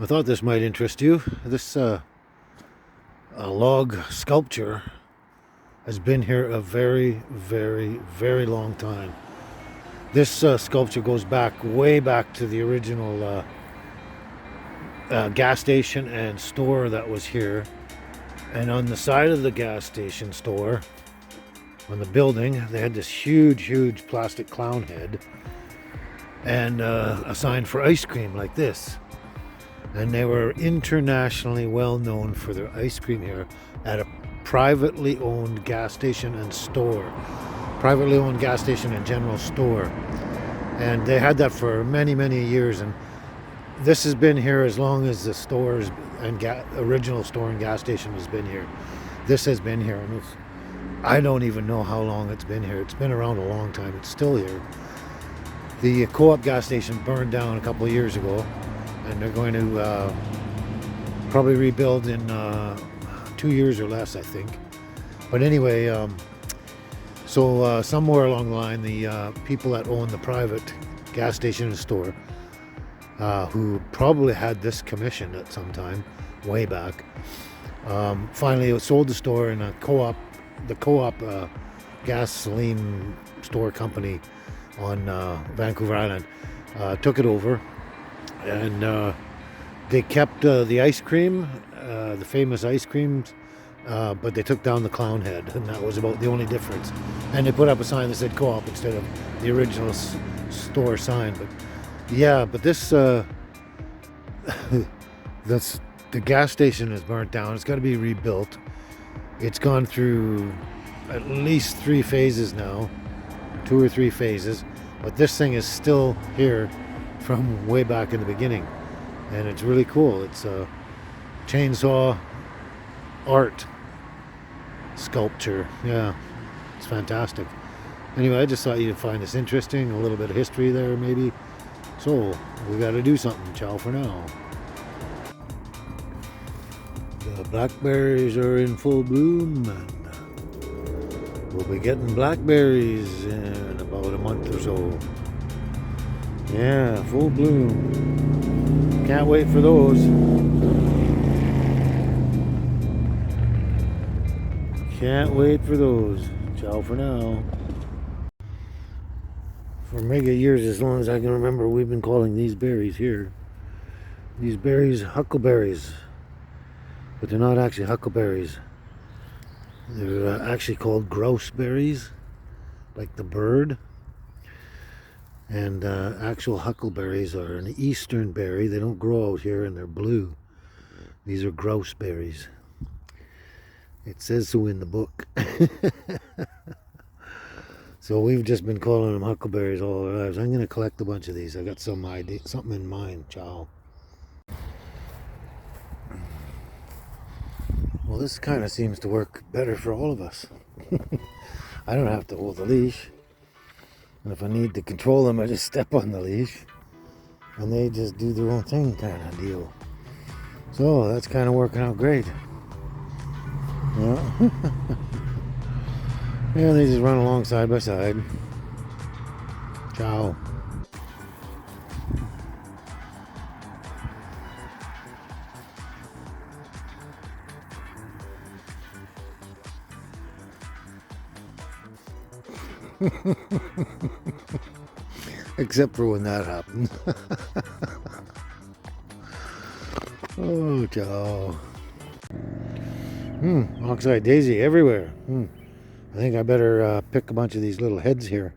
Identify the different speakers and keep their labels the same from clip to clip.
Speaker 1: I thought this might interest you. This log sculpture has been here a very, very, very long time. This sculpture goes back, way back to the original gas station and store that was here. And on the side of the gas station store, on the building, they had this huge, huge plastic clown head and a sign for ice cream like this. And they were internationally well known for their ice cream here at a privately owned gas station and store. Privately owned gas station and general store. And they had that for many, many years. And this has been here as long as the stores and original store and gas station has been here. This has been here. And I don't even know how long it's been here. It's been around a long time. It's still here. The co-op gas station burned down a couple of years ago. And they're going to probably rebuild in 2 years or less, I think. But anyway, so somewhere along the line, the people that own the private gas station and store, who probably had this commissioned at some time, way back, finally sold the store, and the co-op gasoline store company on Vancouver Island took it over. And they kept the ice cream, the famous ice creams, but they took down the clown head, and that was about the only difference. And they put up a sign that said co-op instead of the original store sign. But yeah, but this, the gas station is burnt down. It's got to be rebuilt. It's gone through at least 3 phases now, 2 or 3 phases. But this thing is still here from way back in the beginning, and it's really cool. It's a chainsaw art sculpture. Yeah, it's fantastic. Anyway, I just thought you'd find this interesting. A little bit of history there, maybe. So we got to do something. Ciao for now. The blackberries are in full bloom, and we'll be getting blackberries in about a month or so. Yeah, full bloom. Can't wait for those. Can't wait for those. Ciao for now. For mega years, as long as I can remember, we've been calling these berries here. These berries huckleberries. But they're not actually huckleberries. They're actually called grouse berries, like the bird. And actual huckleberries are an eastern berry. They don't grow out here, and they're blue. These are grouse berries. It says so in the book. So we've just been calling them huckleberries all our lives. I'm going to collect a bunch of these. I got some idea, something in mind. Ciao. Well, this kind of seems to work better for all of us. I don't have to hold the leash. And if I need to control them, I just step on the leash. And they just do their own thing, kind of deal. So that's kind of working out great. Yeah. Yeah, they just run along side by side. Ciao. Except for when that happened. Oh, ciao. Oxeye daisy everywhere. I think I better pick a bunch of these little heads here.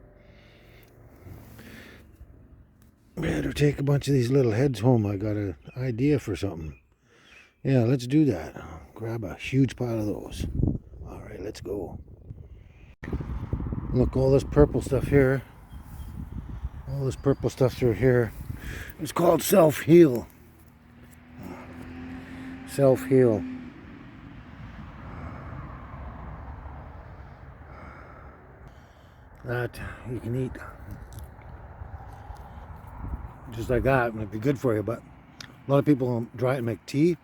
Speaker 1: Better take a bunch of these little heads home. I got an idea for something. Yeah, let's do that. Grab a huge pile of those. All right, let's go. Look, all this purple stuff here. All this purple stuff through here. It's called self-heal. Self-heal. That you can eat. Just like that. It might be good for you, but a lot of people dry it and make tea.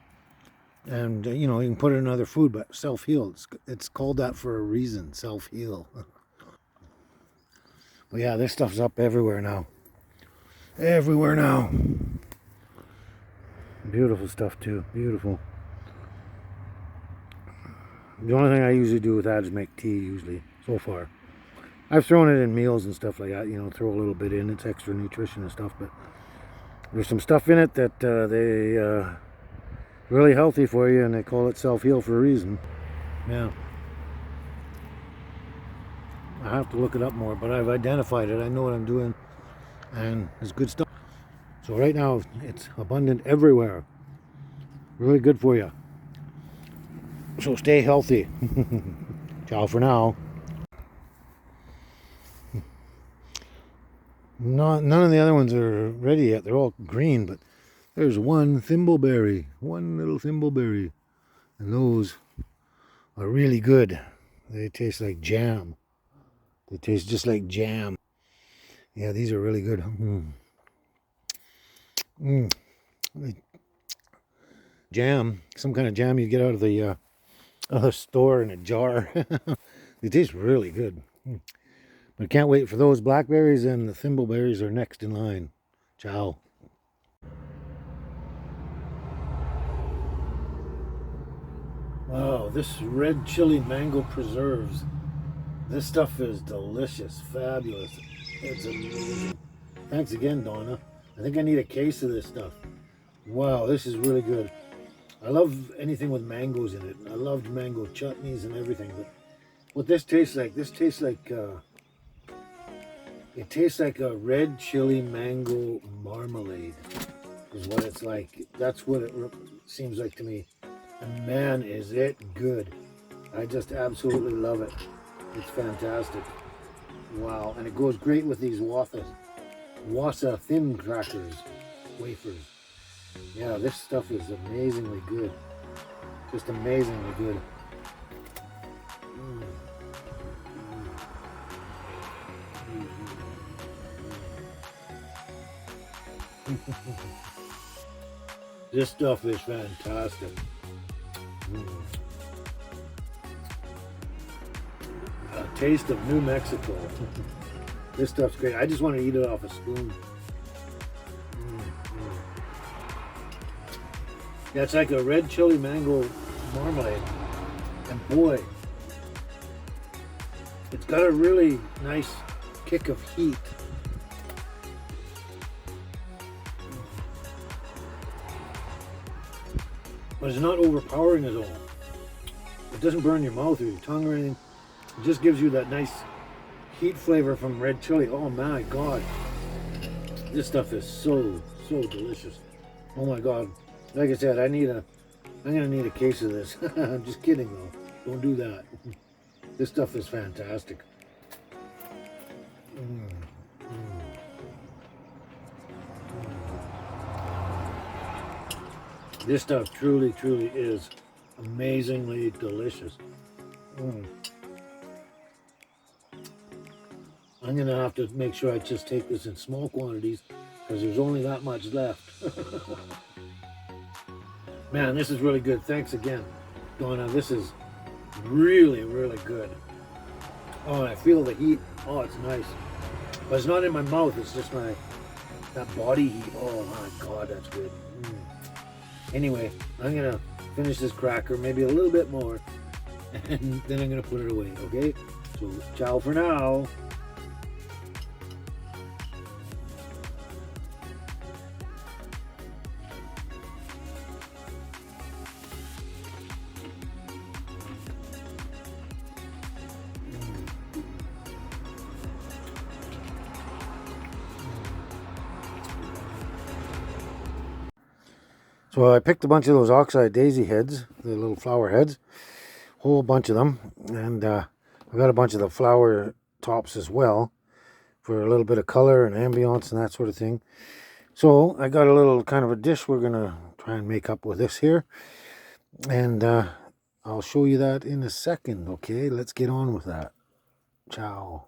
Speaker 1: And, you know, you can put it in other food, but self-heal. It's called that for a reason, self-heal. But yeah, this stuff's up everywhere now. Everywhere now. Beautiful stuff too, beautiful. The only thing I usually do with that is make tea, usually, so far. I've thrown it in meals and stuff like that, you know, throw a little bit in, it's extra nutrition and stuff, but there's some stuff in it that really healthy for you, and they call it self-heal for a reason. Yeah. I have to look it up more, but I've identified it. I know what I'm doing, and it's good stuff. So right now, it's abundant everywhere. Really good for you. So stay healthy. Ciao for now. None of the other ones are ready yet. They're all green, but there's one thimbleberry. One little thimbleberry. And those are really good. They taste like jam. They taste just like jam. Yeah, these are really good. Jam. Some kind of jam you get out of the store in a jar. They taste really good. But I can't wait for those. Blackberries and the thimbleberries are next in line. Ciao. Wow, this red chili mango preserves. This stuff is delicious, fabulous. It's amazing. Thanks again, Donna. I think I need a case of this stuff. Wow, this is really good. I love anything with mangoes in it. I loved mango chutneys and everything, but what this tastes like, it tastes like a red chili mango marmalade is what it's like. That's what it seems like to me. And man, is it good. I just absolutely love it. It's fantastic. Wow, and it goes great with these Wassa thin crackers, wafers. Yeah, this stuff is amazingly good. Just amazingly good. This stuff is fantastic. A taste of New Mexico. This stuff's great. I just want to eat it off a spoon. Yeah, it's like a red chili mango marmalade. And boy, it's got a really nice kick of heat. But it's not overpowering at all. It doesn't burn your mouth or your tongue or anything. It just gives you that nice heat flavor from red chili. Oh my God. This stuff is so delicious. Oh my God. Like I said, I'm gonna need a case of this. I'm just kidding though. Don't do that. This stuff is fantastic. This stuff truly is amazingly delicious. I'm gonna have to make sure I just take this in small quantities because there's only that much left. Man, this is really good. Thanks again, Donna. This is really good. Oh, I feel the heat. Oh, it's nice. But it's not in my mouth. It's just that body heat. Oh my God, that's good. Anyway, I'm gonna finish this cracker, maybe a little bit more, and then I'm gonna put it away. Okay? So, ciao for now. So I picked a bunch of those oxeye daisy heads, the little flower heads, whole bunch of them, and I got a bunch of the flower tops as well for a little bit of color and ambiance and that sort of thing. So I got a little kind of a dish we're gonna try and make up with this here, and I'll show you that in a second. Okay, let's get on with that. Ciao.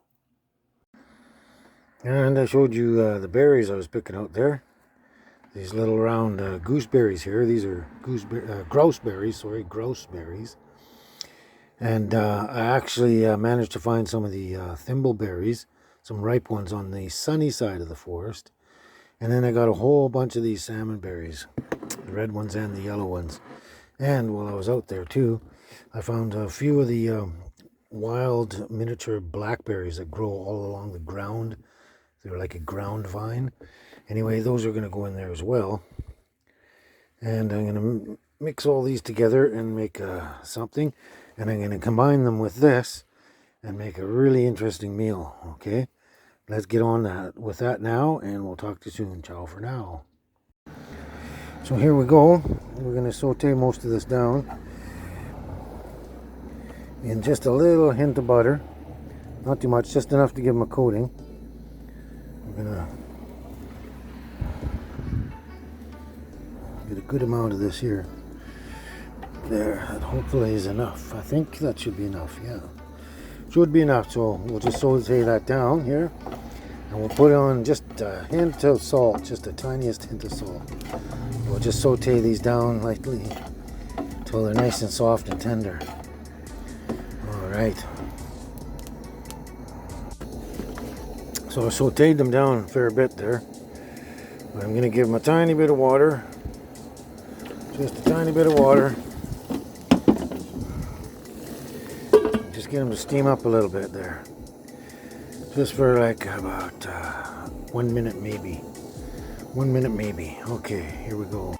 Speaker 1: And I showed you the berries I was picking out there. These little round gooseberries here. These are grouseberries, grouseberries. And I actually managed to find some of the thimbleberries, some ripe ones on the sunny side of the forest. And then I got a whole bunch of these salmon berries. the red ones and the yellow ones. And while I was out there too, I found a few of the wild miniature blackberries that grow all along the ground. They're like a ground vine. Anyway, those are going to go in there as well. And I'm going to mix all these together and make something. And I'm going to combine them with this and make a really interesting meal. Okay, let's get on with that now, and we'll talk to you soon. Ciao for now. So here we go. We're going to saute most of this down in just a little hint of butter. Not too much, just enough to give them a coating. We're going to get a good amount of this here. There, that hopefully is enough. I think that should be enough, yeah. Should be enough, so we'll just saute that down here. And we'll put on just a hint of salt, just the tiniest hint of salt. We'll just saute these down lightly until they're nice and soft and tender. Alright. So I sauteed them down a fair bit there. But I'm going to give them a tiny bit of water. Just a tiny bit of water. Just get them to steam up a little bit there. Just for like about 1 minute maybe. 1 minute maybe. Okay, here we go.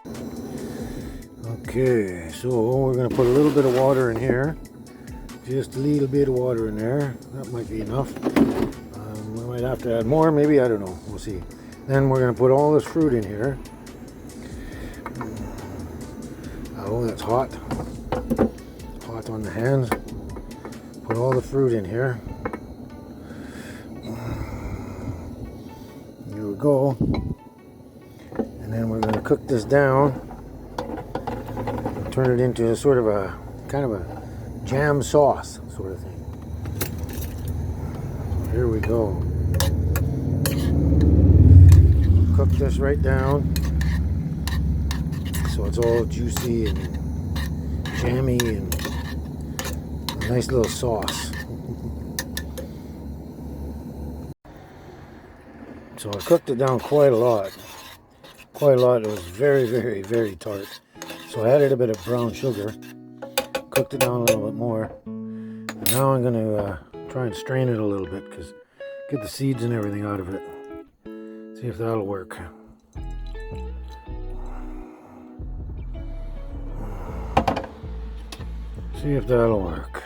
Speaker 1: Okay, so we're going to put a little bit of water in here. Just a little bit of water in there. That might be enough. We might have to add more, maybe, I don't know. We'll see. Then we're going to put all this fruit in here. Oh, that's hot. Hot on the hands. Put all the fruit in here. Here we go. And then we're going to cook this down. Turn it into a sort of a kind of a jam sauce sort of thing. So here we go. Cook this right down so it's all juicy and jammy and a nice little sauce. So I cooked it down quite a lot. Quite a lot. It was very, very, very tart. So I added a bit of brown sugar. Cooked it down a little bit more. And now I'm going to try and strain it a little bit, because get the seeds and everything out of it. See if that'll work. See if that'll work.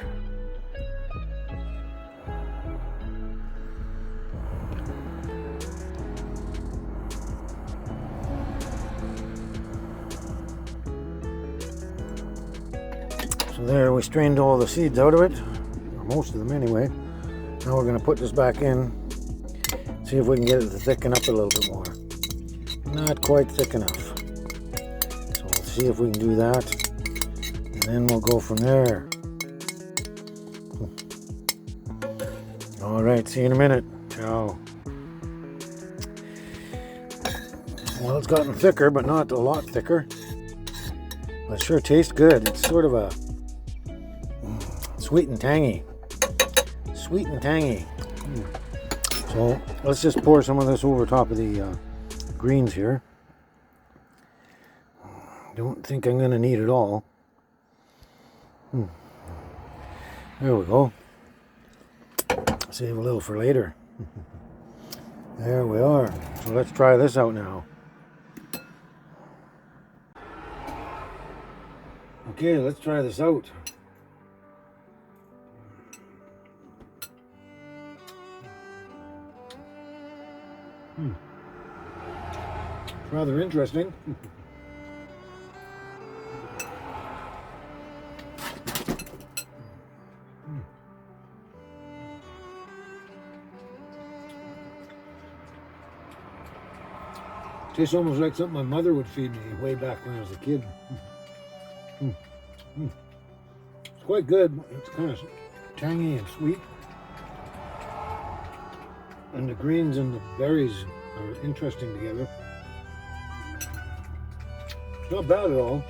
Speaker 1: So there, we strained all the seeds out of it, or most of them anyway. Now we're going to put this back in, see if we can get it to thicken up a little bit more. Not quite thick enough. So we'll see if we can do that, and then we'll go from there. Alright, see you in a minute. Ciao. Well, it's gotten thicker, but not a lot thicker. But it sure tastes good. It's sort of a sweet and tangy. Sweet and tangy. So let's just pour some of this over top of the greens here. Don't think I'm going to need it all. There we go. Save a little for later. There we are. So let's try this out now. Okay, let's try this out. Rather interesting. Tastes almost like something my mother would feed me way back when I was a kid. It's quite good. It's kind of tangy and sweet. And the greens and the berries are interesting together. It's not bad at all.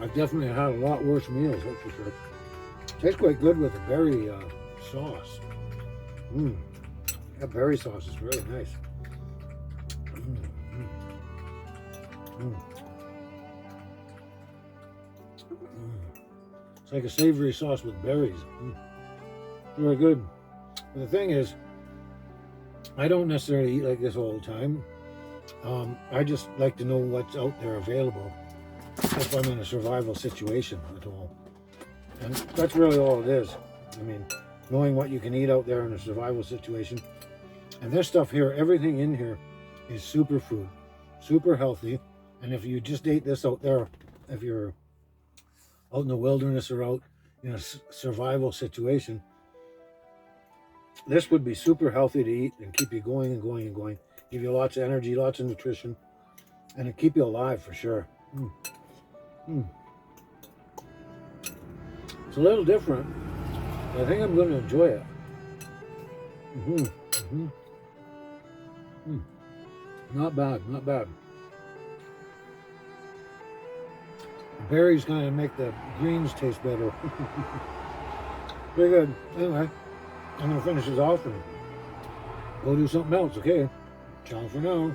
Speaker 1: I've definitely had a lot worse meals, that's for sure. Tastes quite good with the berry sauce. Mmm. That berry sauce is really nice. Mmm. Mmm. Mmm. It's like a savory sauce with berries. Really good. But the thing is, I don't necessarily eat like this all the time. I just like to know what's out there available if I'm in a survival situation at all. And that's really all it is. I mean, knowing what you can eat out there in a survival situation. And this stuff here, everything in here is superfood, super healthy. And if you just ate this out there, if you're out in the wilderness or out in a survival situation, this would be super healthy to eat and keep you going and going and going. Give you lots of energy, lots of nutrition, and it keep you alive for sure. Mm. Mm. It's a little different, but I think I'm going to enjoy it. Not bad, not bad. The berries kind of make the greens taste better. Very good. Anyway, I'm going to finish this off and go do something else, okay? Ciao for now.